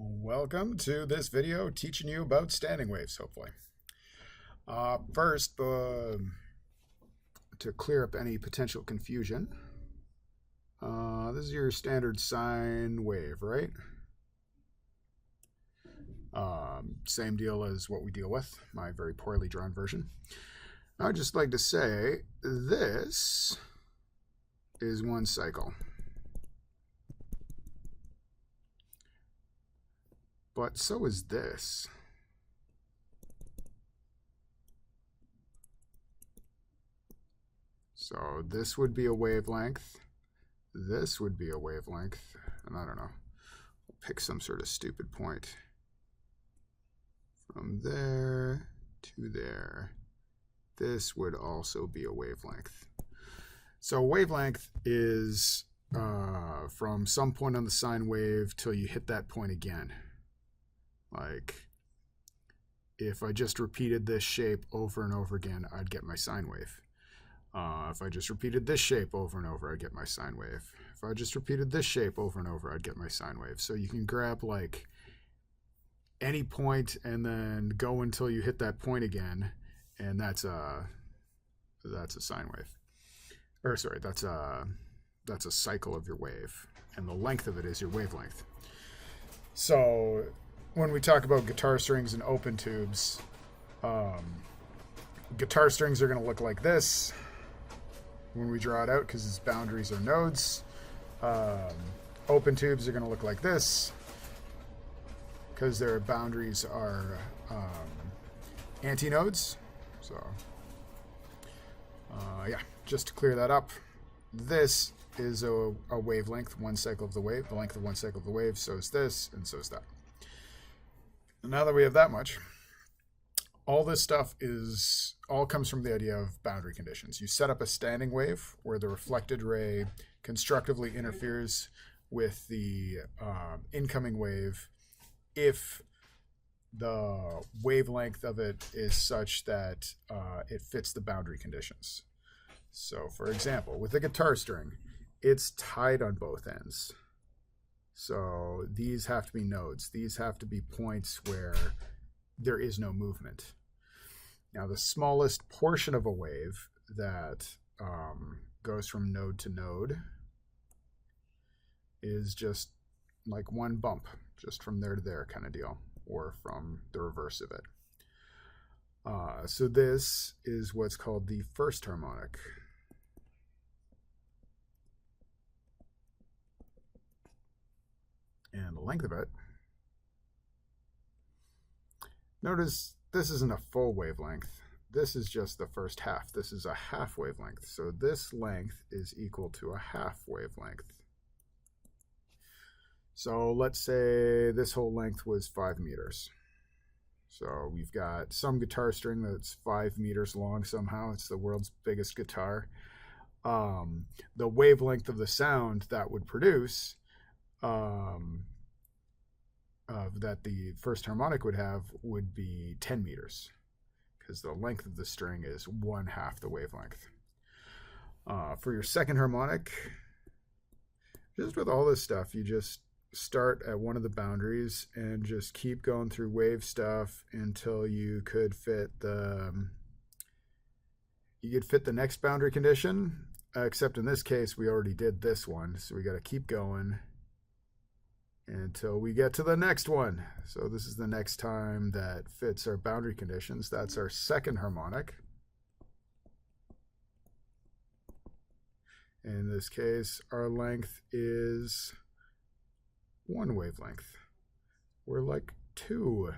Welcome to this video teaching you about standing waves, hopefully. First, to clear up any potential confusion, this is your standard sine wave, right? Same deal as what we deal with, my very poorly drawn version. I'd just like to say this is one cycle. But so is this. So this would be a wavelength. This would be a wavelength. And I don't know. I'll pick some sort of stupid point. From there to there. This would also be a wavelength. So wavelength is from some point on the sine wave till you hit that point again. Like, if I just repeated this shape over and over again, I'd get my sine wave. If I just repeated this shape over and over, I'd get my sine wave. If I just repeated this shape over and over, I'd get my sine wave. So you can grab like any point and then go until you hit that point again, and that's a sine wave. Or sorry, that's a cycle of your wave, and the length of it is your wavelength. So when we talk about guitar strings and open tubes, guitar strings are going to look like this when we draw it out because its boundaries are nodes. Open tubes are going to look like this because their boundaries are antinodes. So, yeah, just to clear that up, this is a wavelength, one cycle of the wave, the length of one cycle of the wave. So is this, and so is that. Now that we have that much, all this stuff all comes from the idea of boundary conditions. You set up a standing wave where the reflected ray constructively interferes with the incoming wave if the wavelength of it is such that it fits the boundary conditions. So for example, with a guitar string, it's tied on both ends. So these have to be nodes. These have to be points where there is no movement. Now, the smallest portion of a wave that goes from node to node is just like one bump, just from there to there kind of deal, or from the reverse of it. So this is what's called the first harmonic. And the length of it. Notice this isn't a full wavelength. This is just the first half. This is a half wavelength. So this length is equal to a half wavelength. So let's say this whole length was 5 meters. So we've got some guitar string that's 5 meters long somehow. It's the world's biggest guitar. The wavelength of the sound that would produce that the first harmonic would have would be 10 meters because the length of the string is 1/2 the wavelength. For your second harmonic, just with all this stuff, you just start at one of the boundaries and just keep going through wave stuff until you could fit the next boundary condition, except in this case we already did this one, so we got to keep going until we get to the next one. So this is the next time that fits our boundary conditions. That's our second harmonic. In this case, our length is 1 wavelength. We're like 2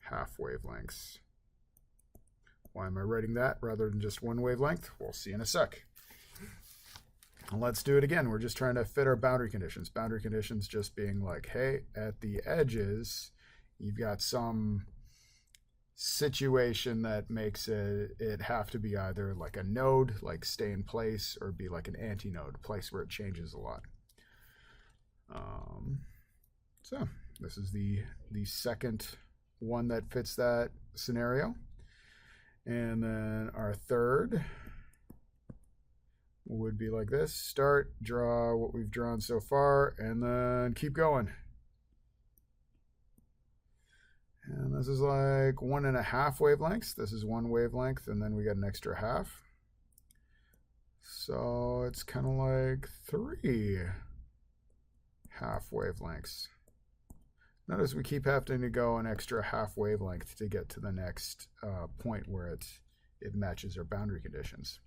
half wavelengths. Why am I writing that rather than just 1 wavelength? We'll see in a sec. Let's do it again. We're just trying to fit our boundary conditions. Boundary conditions just being like, hey, at the edges, you've got some situation that makes it have to be either like a node, like stay in place, or be like an antinode, place where it changes a lot. So this is the second one that fits that scenario. And then our third would be like this. Start, draw what we've drawn so far, and then keep going. And this is like 1.5 wavelengths. This is 1 wavelength, and then we got an extra half. So it's kind of like 3 half wavelengths. Notice we keep having to go an extra half wavelength to get to the next point where it matches our boundary conditions.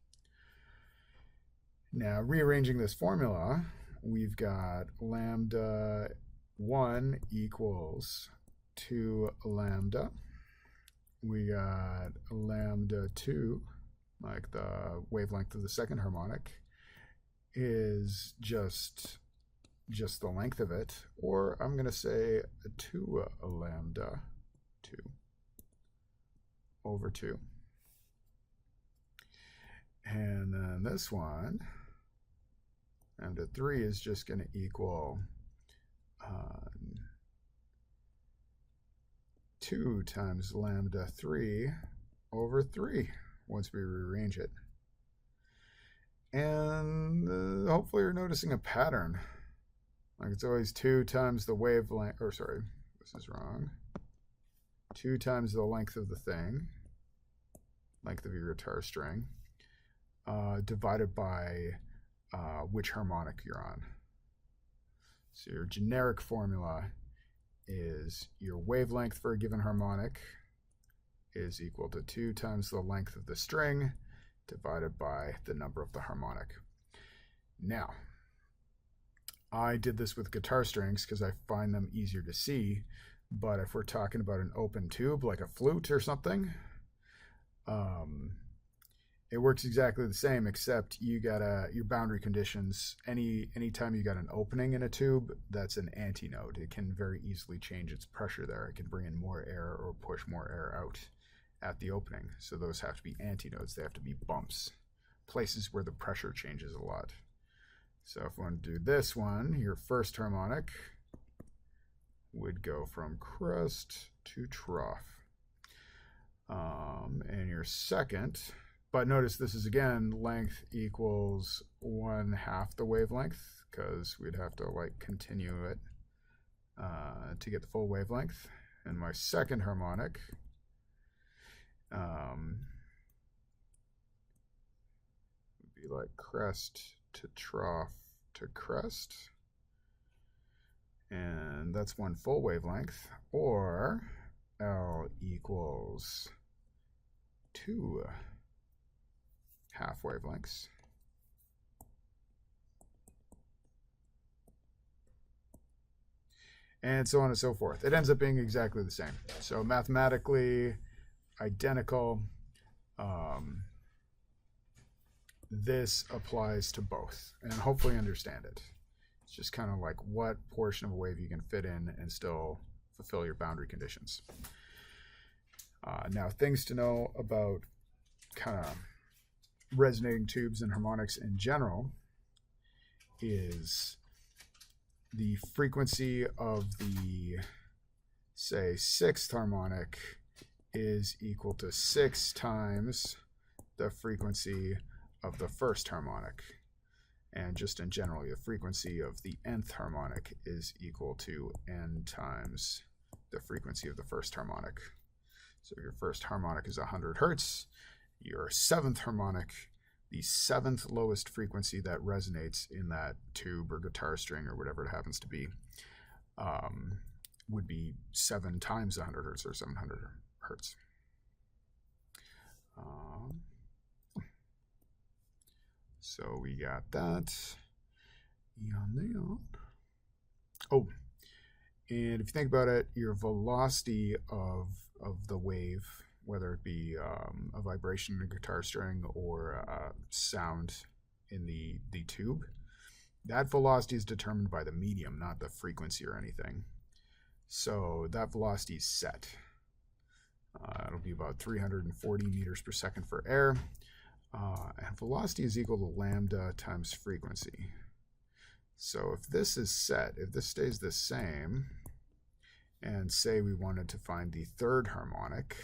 Now, rearranging this formula, we've got lambda 1 equals 2 lambda. We got lambda 2, like the wavelength of the second harmonic, is just the length of it, or I'm going to say 2 lambda 2 over 2. And then this one, lambda 3, is just going to equal 2 times lambda 3 over 3 once we rearrange it. And hopefully you're noticing a pattern. Like it's always 2 times the wavelength, or sorry, this is wrong. 2 times the length of the thing, length of your guitar string, divided by which harmonic you're on. So your generic formula is your wavelength for a given harmonic is equal to 2 times the length of the string divided by the number of the harmonic. Now, I did this with guitar strings because I find them easier to see, but if we're talking about an open tube like a flute or something, it works exactly the same, except you got your boundary conditions. Anytime you got an opening in a tube, that's an antinode. It can very easily change its pressure there. It can bring in more air or push more air out at the opening. So those have to be antinodes. They have to be bumps, places where the pressure changes a lot. So if we want to do this one, your first harmonic would go from crest to trough. And your second, but notice this is again length equals 1/2 the wavelength, because we'd have to like continue it to get the full wavelength. And my second harmonic would be like crest to trough to crest, and that's 1 full wavelength, or L equals 2 half wavelengths. And so on and so forth. It ends up being exactly the same. So mathematically identical. This applies to both, and hopefully understand it. It's just kind of like what portion of a wave you can fit in and still fulfill your boundary conditions. Now, things to know about kind of resonating tubes and harmonics in general is the frequency of the, say, 6th harmonic is equal to 6 times the frequency of the 1st harmonic. And just in general, the frequency of the nth harmonic is equal to n times the frequency of the 1st harmonic. So your 1st harmonic is 100 hertz. Your 7th harmonic, the 7th lowest frequency that resonates in that tube or guitar string or whatever it happens to be, would be 7 times 100 hertz or 700 hertz. So we got that. Oh, and if you think about it, your velocity of the wave, whether it be a vibration in a guitar string or sound in the tube, that velocity is determined by the medium, not the frequency or anything. So that velocity is set. It'll be about 340 meters per second for air. And velocity is equal to lambda times frequency. So if this is set, if this stays the same, and say we wanted to find the 3rd harmonic,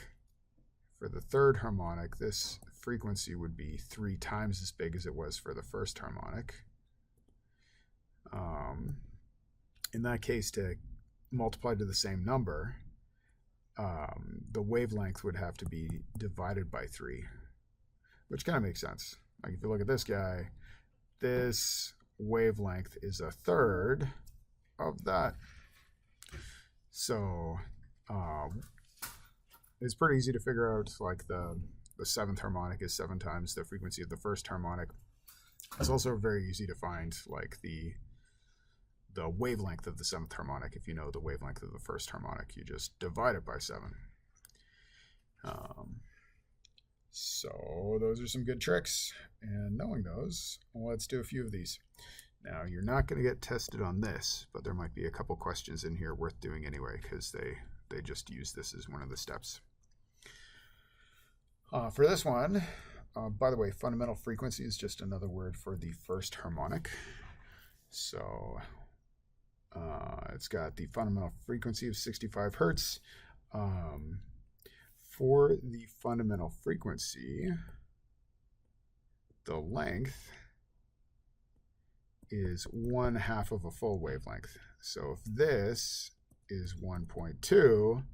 for the 3rd harmonic, this frequency would be 3 times as big as it was for the 1st harmonic. In that case, to multiply to the same number, the wavelength would have to be divided by 3, which kind of makes sense. Like if you look at this guy, this wavelength is a third of that. So it's pretty easy to figure out, like the 7th harmonic is 7 times the frequency of the 1st harmonic. It's also very easy to find like the wavelength of the 7th harmonic. If you know the wavelength of the 1st harmonic, you just divide it by 7. So those are some good tricks, and knowing those, let's do a few of these. Now, you're not going to get tested on this, but there might be a couple questions in here worth doing anyway, because they just use this as one of the steps. For this one, by the way, fundamental frequency is just another word for the 1st harmonic. So it's got the fundamental frequency of 65 hertz. For the fundamental frequency, the length is 1/2 of a full wavelength. So if this is 1.2,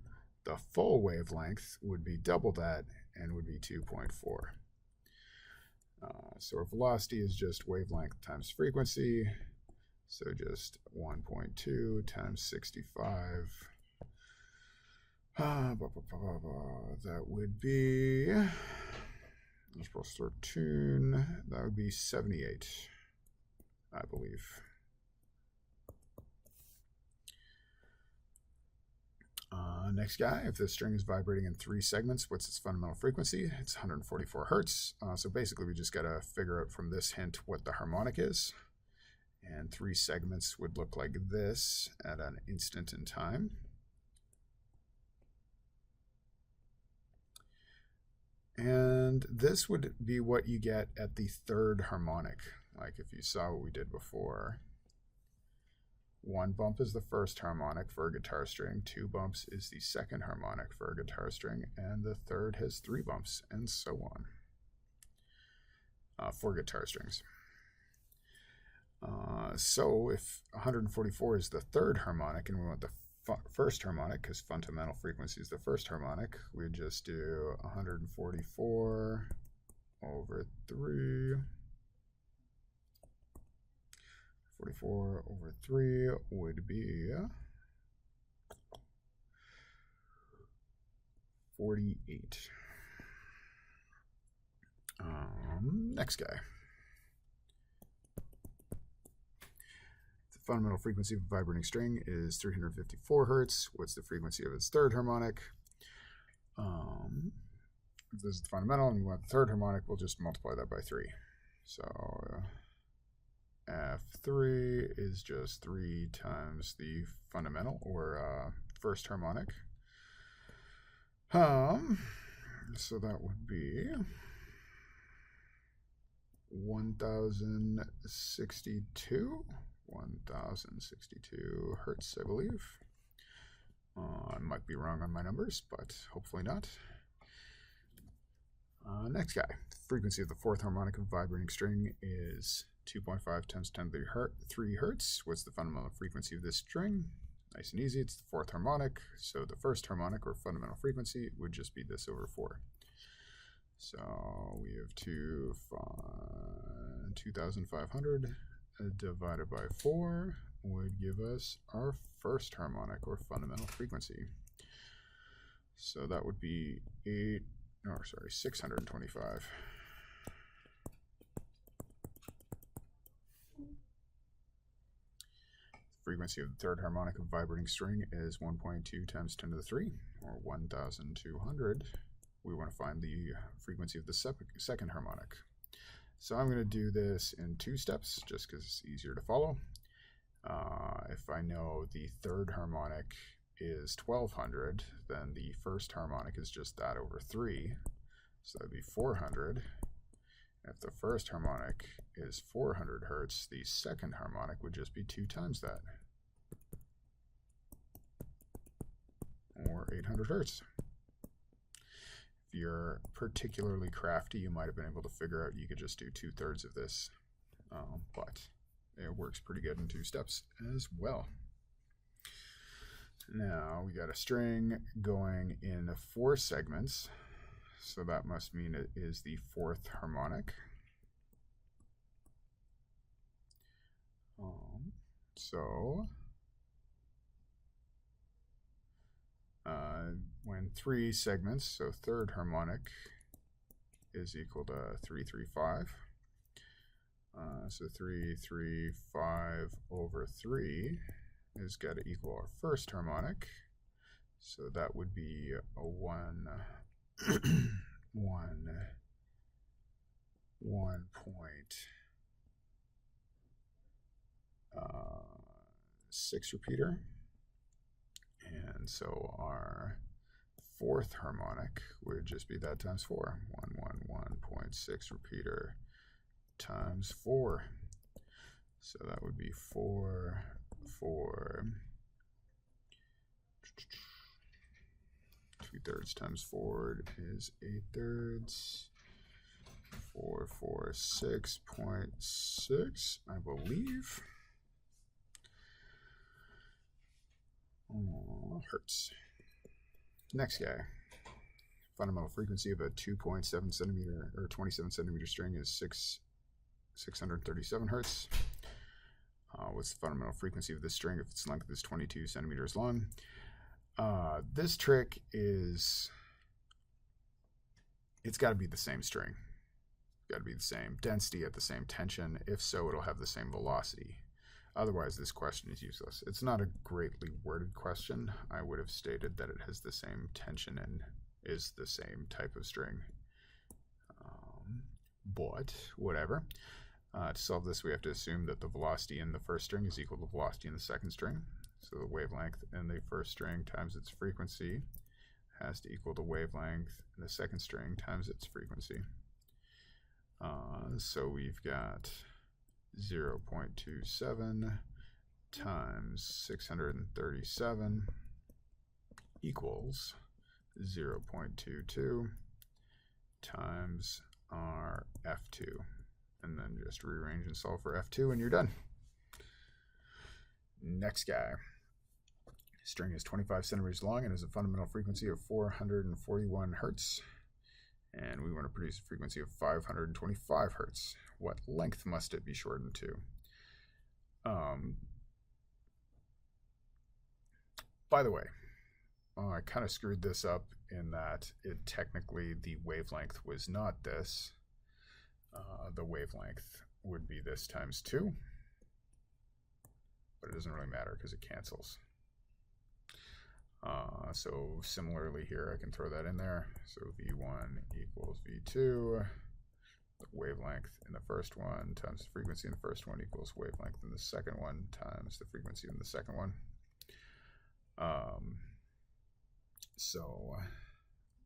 the full wavelength would be double that and would be 2.4. So our velocity is just wavelength times frequency. So just 1.2 times 65. That would be, let's plus 13, that would be 78, I believe. Next guy, if the string is vibrating in 3 segments, what's its fundamental frequency? It's 144 hertz. So basically we just got to figure out from this hint what the harmonic is. And 3 segments would look like this at an instant in time. And this would be what you get at the 3rd harmonic. Like if you saw what we did before. 1 bump is the 1st harmonic for a guitar string, 2 bumps is the 2nd harmonic for a guitar string, and the 3rd has 3 bumps, and so on for guitar strings. So if 144 is the 3rd harmonic and we want the 1st harmonic, because fundamental frequency is the 1st harmonic, we'd just do 144 over 3. 44 over 3 would be 48. Next guy. The fundamental frequency of a vibrating string is 354 hertz. What's the frequency of its 3rd harmonic? If this is the fundamental and you want the 3rd harmonic, we'll just multiply that by 3. So F3 is just 3 times the fundamental, or 1st harmonic. So that would be 1062 hertz, I believe. I might be wrong on my numbers, but hopefully not. Next guy. The frequency of the 4th harmonic of a vibrating string is 2.5 times 10 to the 3 hertz. What's the fundamental frequency of this string? Nice and easy. It's the 4th harmonic. So the 1st harmonic, or fundamental frequency, would just be this over 4. So we have 2,500 divided by 4 would give us our 1st harmonic, or fundamental frequency. So that would be 625. Frequency of the 3rd harmonic of a vibrating string is 1.2 times 10 to the 3, or 1,200. We want to find the frequency of the 2nd harmonic. So I'm going to do this in 2 steps, just because it's easier to follow. If I know the 3rd harmonic is 1,200, then the 1st harmonic is just that over 3, so that would be 400. If the 1st harmonic is 400 hertz, the 2nd harmonic would just be 2 times that, or 800 hertz. If you're particularly crafty, you might have been able to figure out you could just do 2/3 of this, but it works pretty good in 2 steps as well. Now we got a string going in 4 segments, so that must mean it is the 4th harmonic. So when 3 segments, so 3rd harmonic is equal to 3, 3, 5. So 3, 3, 5 over 3 is got to equal our 1st harmonic. So that would be a 1, 1.6 repeater. And so our 4th harmonic would just be that times 4. 1.6 repeater times 4. So that would be 4, 4, 2/3 times 4 is 8/3. 446.6, I believe. Hertz. Next guy. Fundamental frequency of a 2.7 centimeter or 27 centimeter string is 637 hertz. What's the fundamental frequency of this string if its length is 22 centimeters long? This trick is, it's got to be the same string. It's got to be the same density at the same tension. If so, it'll have the same velocity. Otherwise, this question is useless. It's not a greatly worded question. I would have stated that it has the same tension and is the same type of string. But whatever. To solve this, we have to assume that the velocity in the first string is equal to the velocity in the second string. So the wavelength in the first string times its frequency has to equal the wavelength in the second string times its frequency. So we've got 0.27 times 637 equals 0.22 times our F2. And then just rearrange and solve for F2 and you're done. Next guy. String is 25 centimeters long and has a fundamental frequency of 441 hertz. And we want to produce a frequency of 525 hertz. What length must it be shortened to? By the way, I kind of screwed this up in that technically the wavelength was not this. The wavelength would be this times 2. But it doesn't really matter because it cancels. So similarly here, I can throw that in there. So V1 equals V2. The wavelength in the first one times the frequency in the first one equals wavelength in the second one times the frequency in the second one.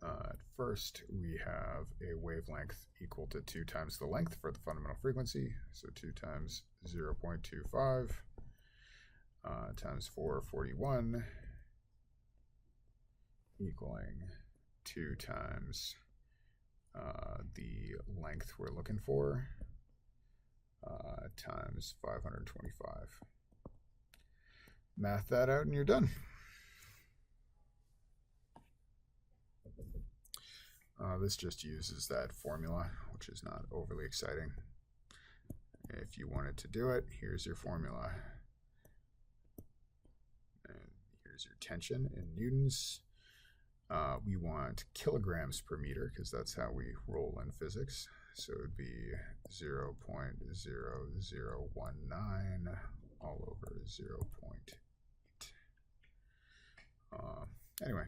At first, we have a wavelength equal to 2 times the length for the fundamental frequency. So 2 times 0.25 times 441 equaling 2 times the length we're looking for times 525. Math that out and you're done. This just uses that formula, which is not overly exciting. If you wanted to do it, here's your formula. And here's your tension in newtons. We want kilograms per meter because that's how we roll in physics. So it would be 0.0019 all over 0.8. Anyway,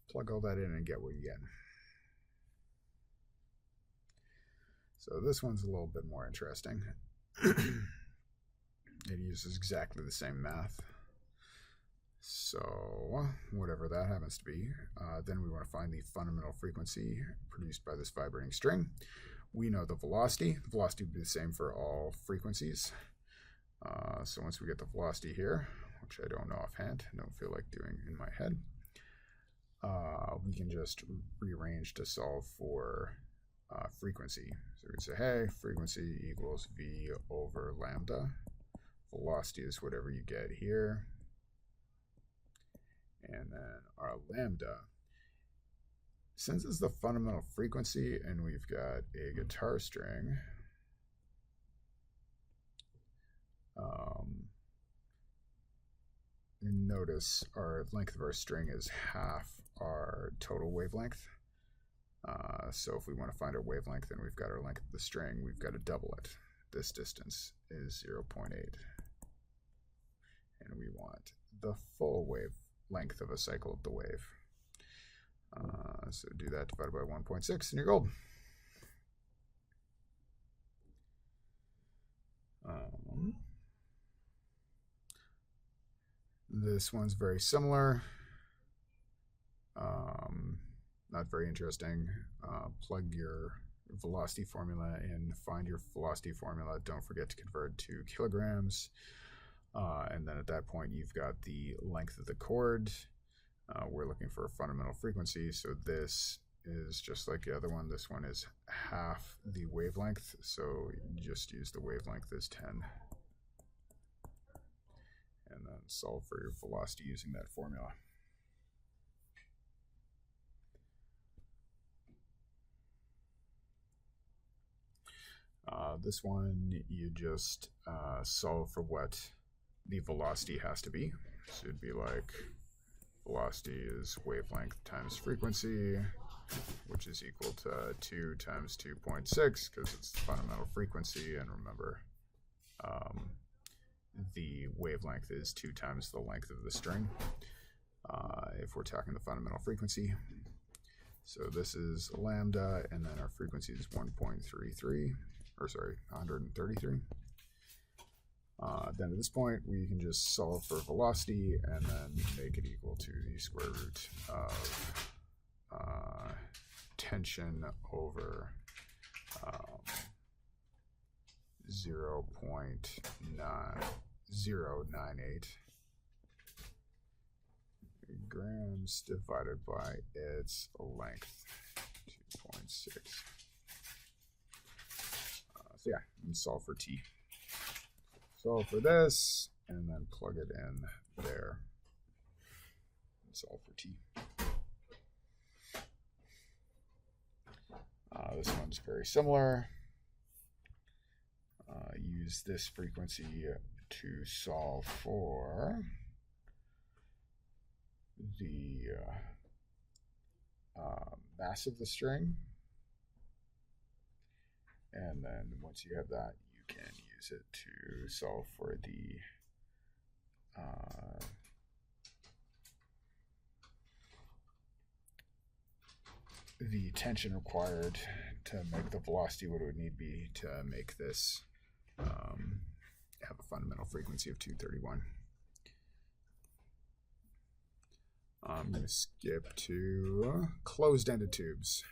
plug all that in and get what you get. So this one's a little bit more interesting. It uses exactly the same math. So whatever that happens to be, then we want to find the fundamental frequency produced by this vibrating string. We know the velocity. The velocity would be the same for all frequencies. So once we get the velocity here, which I don't know offhand, I don't feel like doing in my head, we can just rearrange to solve for frequency. So we can say, hey, frequency equals V over lambda. Velocity is whatever you get here. And then our lambda, since it's the fundamental frequency and we've got a guitar string, notice our length of our string is half our total wavelength. So if we want to find our wavelength and we've got our length of the string, we've got to double it. This distance is 0.8. And we want the full wavelength of a cycle of the wave. So do that divided by 1.6 and you're gold. This one's very similar. Not very interesting. Plug your velocity formula in, find your velocity formula. Don't forget to convert to kilograms. And then at that point, you've got the length of the chord. We're looking for a fundamental frequency. So this is just like the other one. This one is half the wavelength. So you just use the wavelength as 10. And then solve for your velocity using that formula. This one, you just solve for what the velocity has to be. So it'd be like velocity is wavelength times frequency, which is equal to 2 times 2.6 because it's the fundamental frequency. And remember, the wavelength is 2 times the length of the string if we're talking the fundamental frequency. So this is lambda, and then our frequency is 1.33, or sorry, 133. Then at this point, we can just solve for velocity and then make it equal to the square root of tension over 0.9098 grams divided by its length, 2.6. So yeah, and solve for t. Solve for this, and then plug it in there. And solve for t. This one's very similar. Use this frequency to solve for the mass of the string. And then once you have that, you can use it to solve for the tension required to make the velocity what it would need to be to make this have a fundamental frequency of 231. I'm going to skip to closed-ended tubes.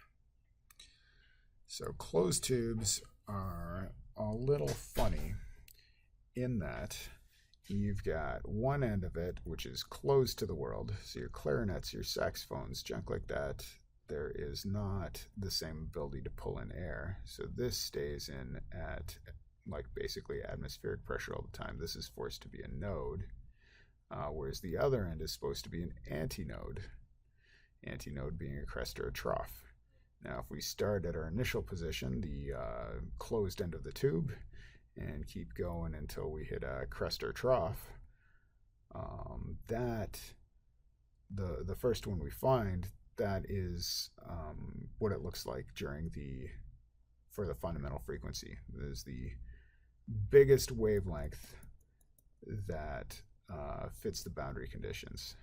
So closed tubes are a little funny in that you've got one end of it, which is closed to the world. So your clarinets, your saxophones, junk like that, there is not the same ability to pull in air. So this stays in at like basically atmospheric pressure all the time. This is forced to be a node, whereas the other end is supposed to be an antinode. Antinode being a crest or a trough. Now, if we start at our initial position, the closed end of the tube, and keep going until we hit a crest or trough, the first one we find, that is what it looks like for the fundamental frequency. It is the biggest wavelength that fits the boundary conditions.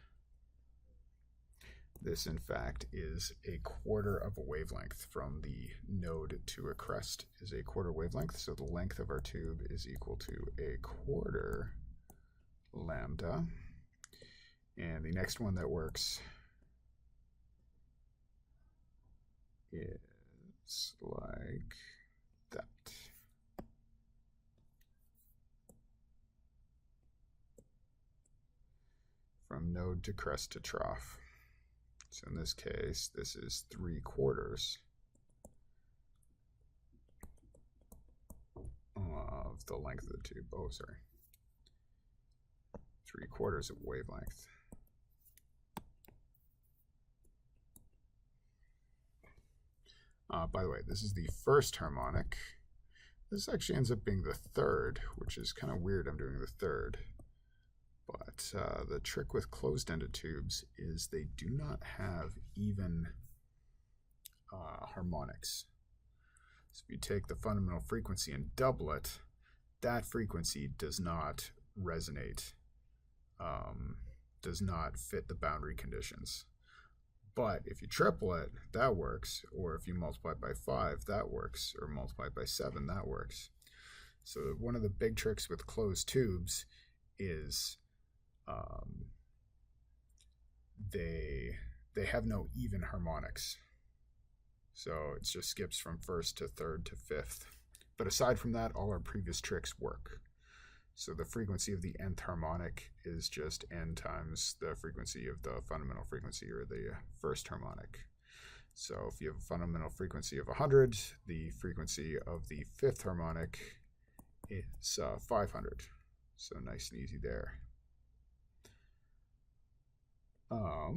This, in fact, is a quarter of a wavelength. From the node to a crest is a quarter wavelength, so the length of our tube is equal to a quarter lambda. And the next one that works is like that. From node to crest to trough. So in this case, this is 3/4 of the length of the tube. Oh, sorry. 3/4 of wavelength. By the way, this is the first harmonic. This actually ends up being the third, which is kind of weird. I'm doing the third. But the trick with closed-ended tubes is they do not have even harmonics. So if you take the fundamental frequency and double it, that frequency does not resonate, does not fit the boundary conditions. But if you triple it, that works. Or if you multiply it by 5, that works. Or multiply it by 7, that works. So one of the big tricks with closed tubes is they have no even harmonics. So it just skips from first to third to fifth. But aside from that, all our previous tricks work. So the frequency of the nth harmonic is just n times the frequency of the fundamental frequency, or the first harmonic. So if you have a fundamental frequency of 100, the frequency of the fifth harmonic is 500. So nice and easy there. Now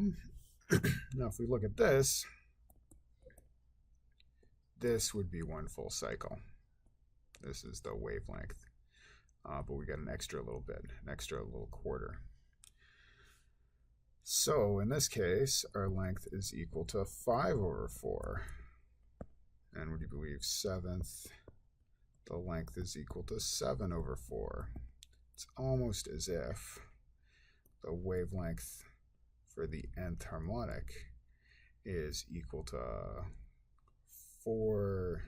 if we look at this, this would be one full cycle. This is the wavelength. But we got an extra little bit, an extra little quarter. So in this case, our length is equal to 5 over 4. And would you believe 7th, the length is equal to 7 over 4. It's almost as if the wavelength for the nth harmonic is equal to 4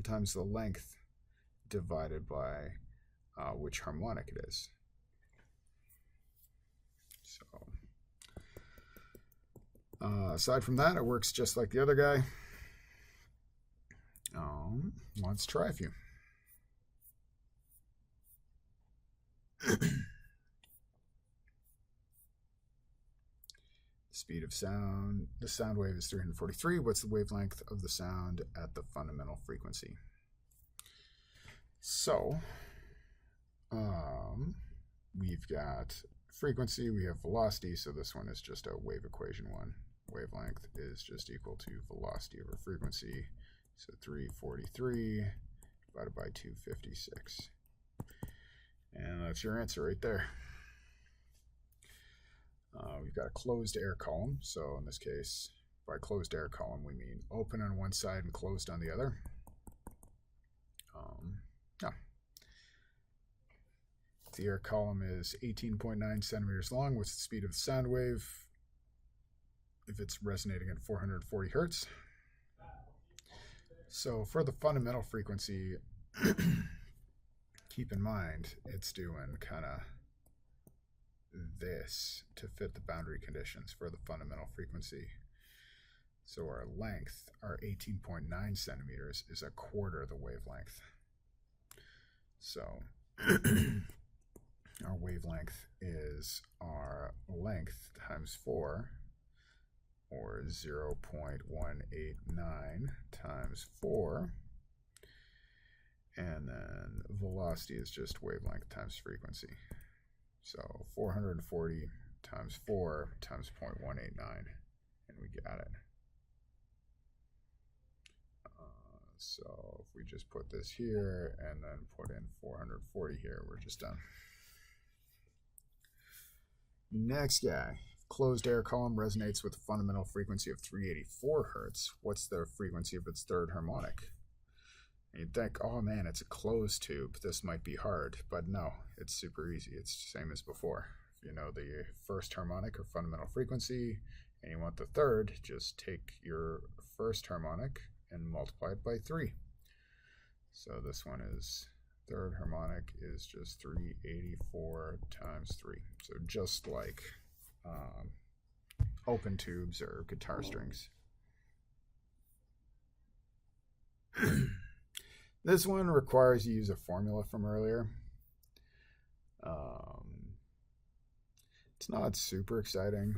times the length divided by which harmonic it is. So aside from that, it works just like the other guy. Let's try a few. Speed of sound, the sound wave is 343. What's the wavelength of the sound at the fundamental frequency? So we've got frequency, we have velocity, so this one is just a wave equation one. Wavelength is just equal to velocity over frequency, so 343 divided by 256. And that's your answer right there. We've got a closed air column, so in this case, by closed air column, we mean open on one side and closed on the other. The air column is 18.9 centimeters long. What's the speed of the sound wave if it's resonating at 440 hertz? So for the fundamental frequency, keep in mind it's doing kind of this to fit the boundary conditions for the fundamental frequency. So our length, our 18.9 centimeters, is a quarter of the wavelength. So our wavelength is our length times 4, or 0.189 times 4. And then velocity is just wavelength times frequency. So 440 times 4 times 0.189, and we got it. So if we just put this here and then put in 440 here, we're just done. Next guy, closed air column resonates with a fundamental frequency of 384 hertz. What's the frequency of its third harmonic? And you'd think, oh man, it's a closed tube, this might be hard, but no, it's super easy. It's the same as before. If you know the first harmonic or fundamental frequency and you want the third, just take your first harmonic and multiply it by 3. So this one is, third harmonic is just 384 times 3. So just like open tubes or guitar strings. This one requires you use a formula from earlier. It's not super exciting.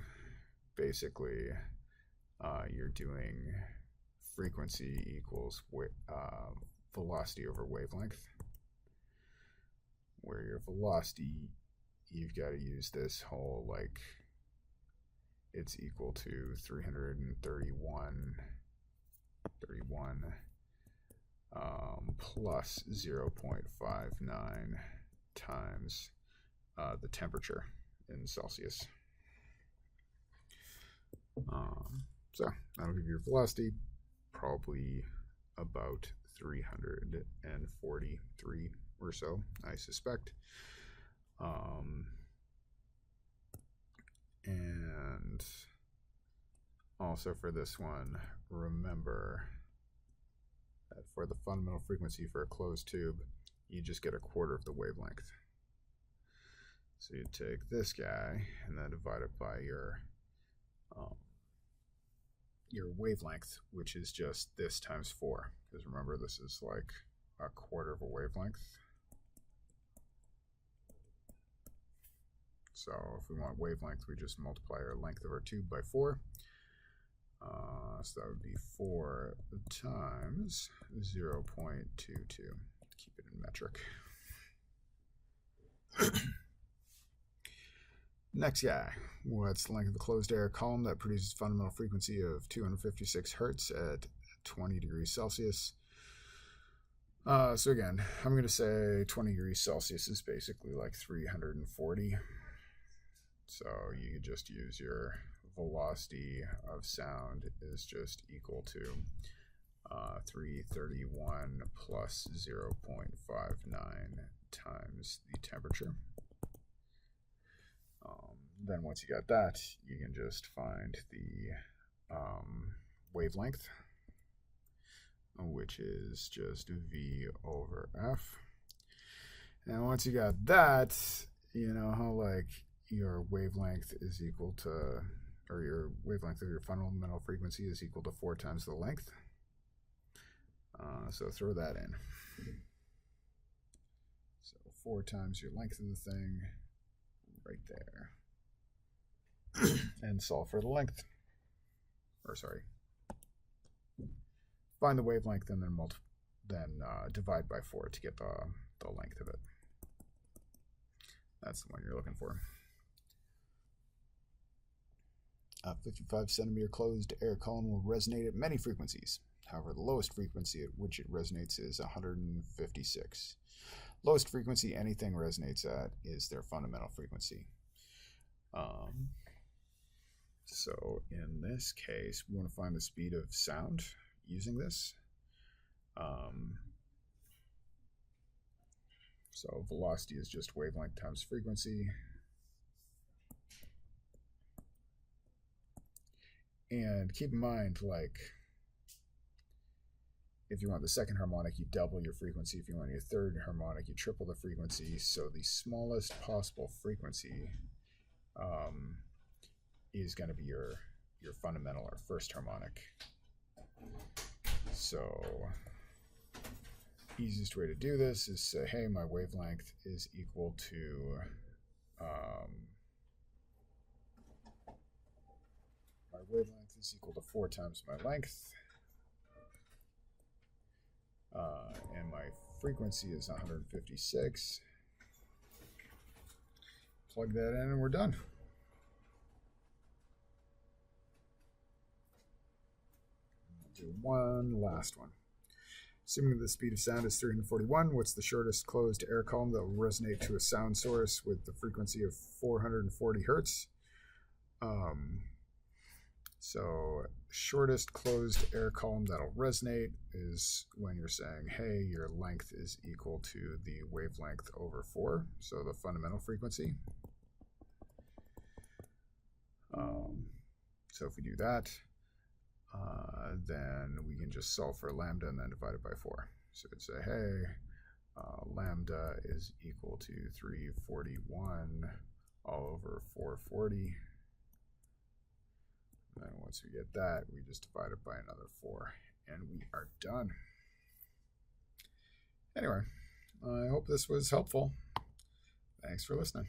Basically, you're doing frequency equals velocity over wavelength, where your velocity, you've got to use this whole, like, it's equal to 331 31 plus 0.59 times the temperature in Celsius. So that'll give you your velocity, probably about 343 or so, I suspect. And also for this one, remember that for the fundamental frequency for a closed tube, you just get a quarter of the wavelength. So you take this guy and then divide it by your wavelength, which is just this times 4. Because remember, this is like a quarter of a wavelength. So if we want wavelength, we just multiply our length of our tube by 4. So that would be 4 times 0.22. Keep it in metric. Next guy, what's the length of a closed air column that produces fundamental frequency of 256 hertz at 20 degrees Celsius? So again, I'm going to say 20 degrees Celsius is basically like 340. So you could just use your velocity of sound is just equal to 331 plus 0.59 times the temperature. Then once you got that, you can just find the wavelength, which is just V over F. And once you got that, you know how like your wavelength is equal to, or your wavelength of your fundamental frequency is equal to 4 times the length. So throw that in. So 4 times your length of the thing, right there. And solve for the length. Or sorry. Find the wavelength and then divide by 4 to get the length of it. That's the one you're looking for. A 55 centimeter closed air column will resonate at many frequencies. However, the lowest frequency at which it resonates is 156. Lowest frequency anything resonates at is their fundamental frequency. So in this case, we want to find the speed of sound using this. So velocity is just wavelength times frequency. And keep in mind, like, if you want the second harmonic, you double your frequency. If you want your third harmonic, you triple the frequency. So the smallest possible frequency is going to be your fundamental or first harmonic. So easiest way to do this is say, hey, my wavelength is equal to my wavelength is equal to 4 times my length. And my frequency is 156. Plug that in and we're done. Do one last one. Assuming the speed of sound is 341, what's the shortest closed air column that will resonate to a sound source with the frequency of 440 hertz? So shortest closed air column that'll resonate is when you're saying, hey, your length is equal to the wavelength over 4, so the fundamental frequency. So if we do that, then we can just solve for lambda and then divide it by 4. So it'd say, hey, lambda is equal to 341 all over 440. And then once we get that, we just divide it by another 4, and we are done. Anyway, I hope this was helpful. Thanks for listening.